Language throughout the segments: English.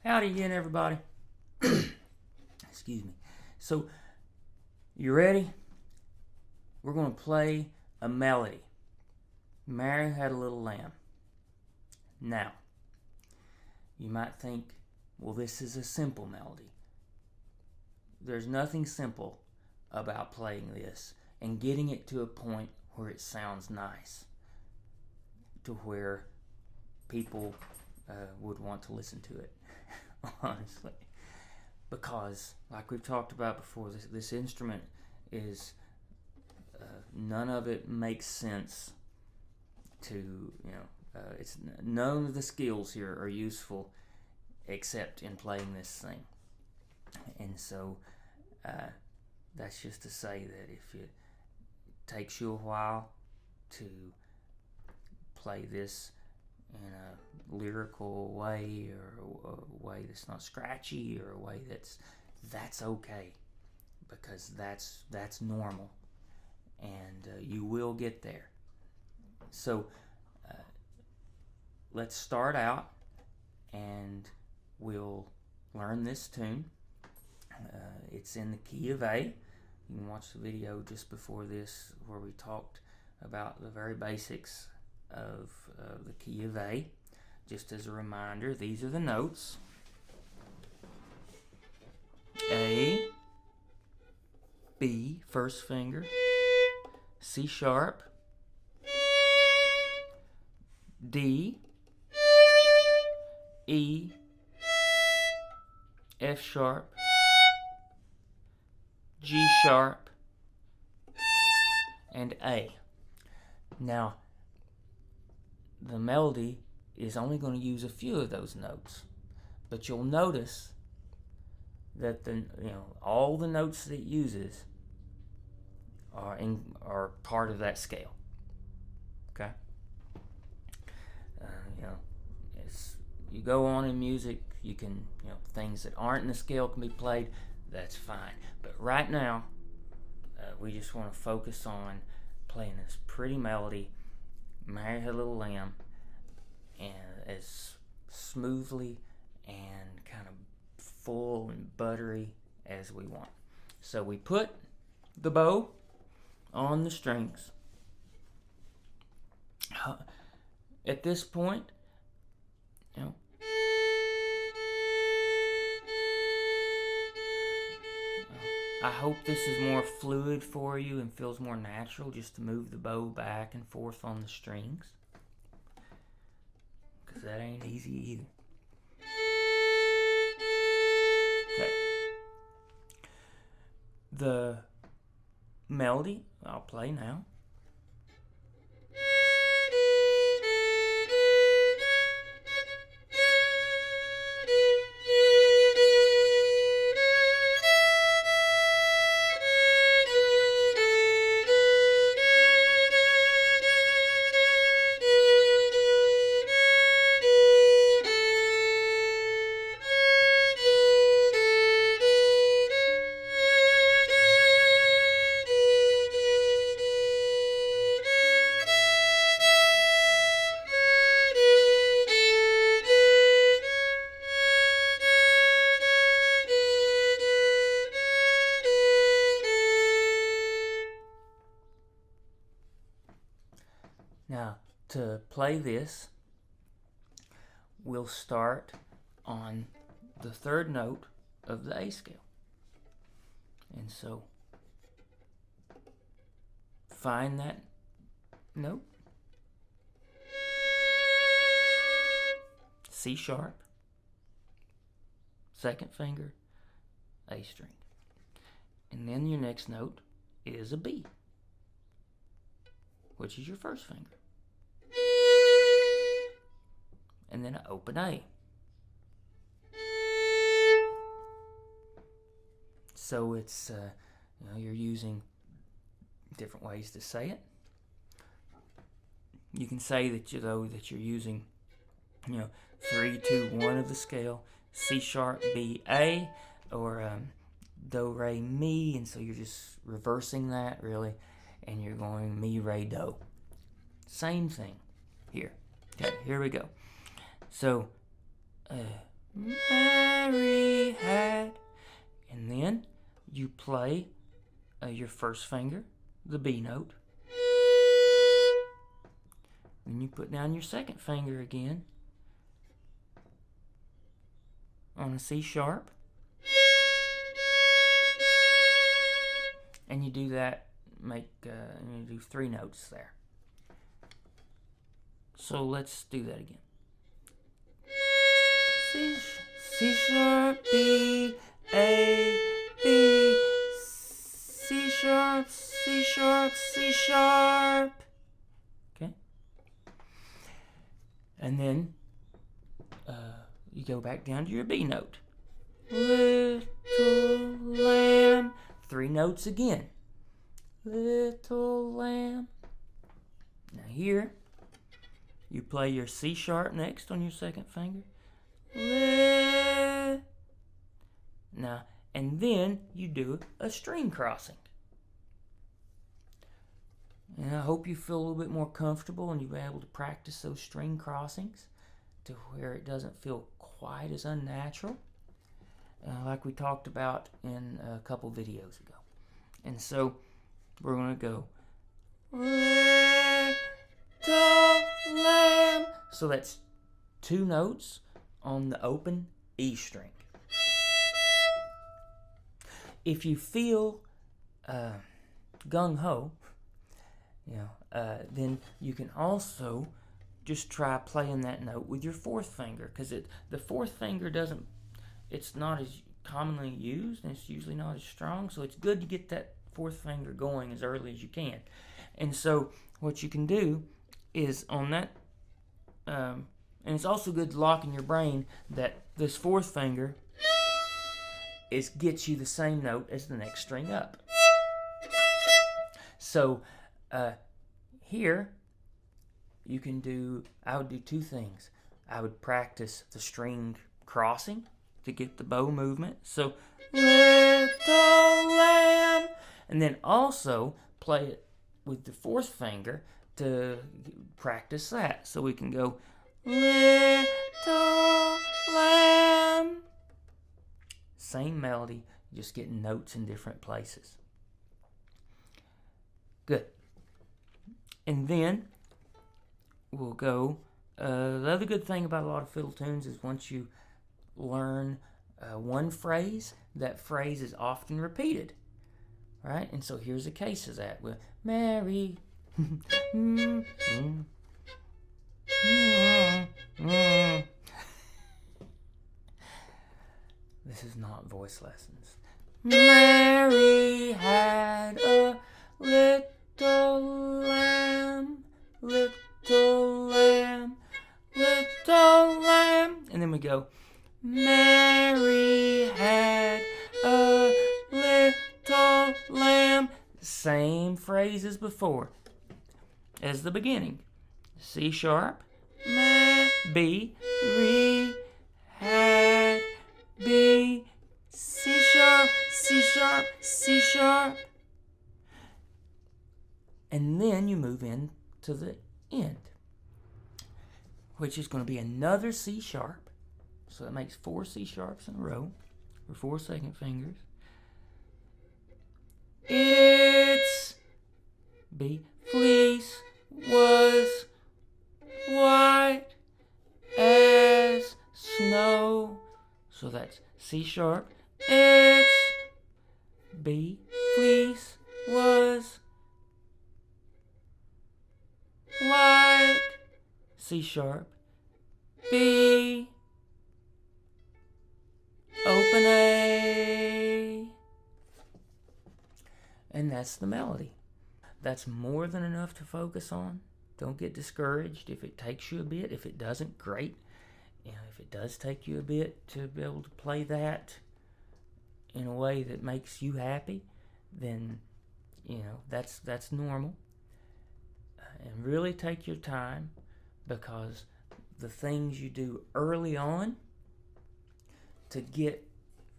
Howdy again, everybody. Excuse me. So, you ready? We're going to play a melody. Mary Had a Little Lamb. Now, you might think, well, this is a simple melody. There's nothing simple about playing this and getting it to a point where it sounds nice, to where people would want to listen to it, honestly. Because, like we've talked about before, this instrument is, none of it makes sense to, it's none of the skills here are useful except in playing this thing. And so, that's just to say that if it takes you a while to play this in a lyrical way, or a way that's not scratchy, or a way that's okay, because that's normal, and you will get there. So let's start out, and we'll learn this tune. It's in the key of A. You can watch the video just before this where we talked about the very basics of the key of A. Just as a reminder, these are the notes: A, B, first finger, C sharp, D, E, F sharp, G sharp, and A. Now, the melody is only going to use a few of those notes, but you'll notice that all the notes that it uses are part of that scale. Okay. As you go on in music, you can things that aren't in the scale can be played. That's fine. But right now, we just want to focus on playing this pretty melody, Mary Had a Little Lamb, and as smoothly and kind of full and buttery as we want. So we put the bow on the strings. At this point, I hope this is more fluid for you and feels more natural, just to move the bow back and forth on the strings, because that ain't easy either. Okay. The melody I'll play now. Now, to play this, we'll start on the third note of the A scale. And so, find that note. C sharp, second finger, A string. And then your next note is a B, which is your first finger. And then an open A. So it's, you're using different ways to say it. You can say that you're using, 3, 2, 1 of the scale, C sharp, B, A, or do, re, mi, and so you're just reversing that, really, and you're going mi, re, do. Same thing here. Okay, here we go. So, Mary play your first finger, the B note. Then you put down your second finger again on a C sharp. And you do that, you do 3 notes there. So let's do that again. C sharp, B, A, B, C sharp, C sharp, C sharp. Okay? And then you go back down to your B note. Little lamb. 3 notes again. Little lamb. Now here, you play your C sharp next on your second finger. Now, and then you do a string crossing. And I hope you feel a little bit more comfortable and you'll be able to practice those string crossings to where it doesn't feel quite as unnatural, like we talked about in a couple videos ago. And so we're going to go little lamb. So that's 2 notes on the open E string. If you feel gung-ho, then you can also just try playing that note with your 4th finger, because the 4th finger it's not as commonly used, and it's usually not as strong, so it's good to get that 4th finger going as early as you can. And so what you can do is on that, and it's also good to lock in your brain that this 4th finger gets you the same note as the next string up. So here you can I would do 2 things. I would practice the string crossing to get the bow movement. So little lamb, and then also play it with the 4th finger to practice that. So we can go little lamb. Same melody, just getting notes in different places. Good. And then we'll go, the other good thing about a lot of fiddle tunes is once you learn one phrase, that phrase is often repeated. Right? And so here's a case of that. With Mary. This is not voice lessons. Mary had a little lamb, little lamb, little lamb. And then we go, Mary had a little lamb. Same phrase as before, as the beginning. C sharp, ma, B, re, had, B, C sharp, C sharp, C sharp. And then you move in to the end, which is going to be another C sharp. So that makes 4 C sharps in a row, or 4 second fingers. Its B, fleece was white as snow. So that's C sharp. Its B, fleece was white. C sharp. B, open A. And that's the melody. That's more than enough to focus on. Don't get discouraged if it takes you a bit. If it doesn't, great. If it does take you a bit to be able to play that in a way that makes you happy, then that's normal. And really take your time, because the things you do early on to get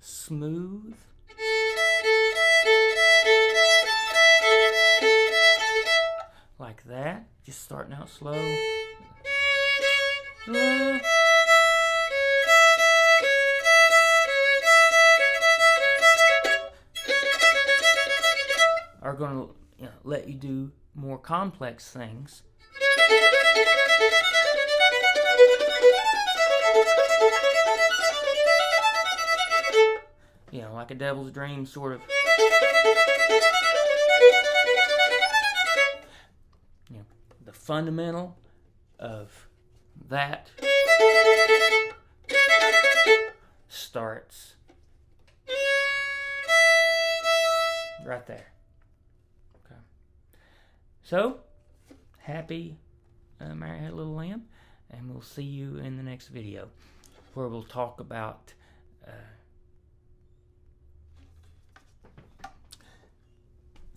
smooth, like that, just starting out slow. going to let you do more complex things. Like a Devil's Dream sort of. The fundamental of that starts right there. Okay. So, happy Mary Had a Little Lamb, and we'll see you in the next video, where we'll talk about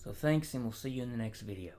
so thanks, and we'll see you in the next video.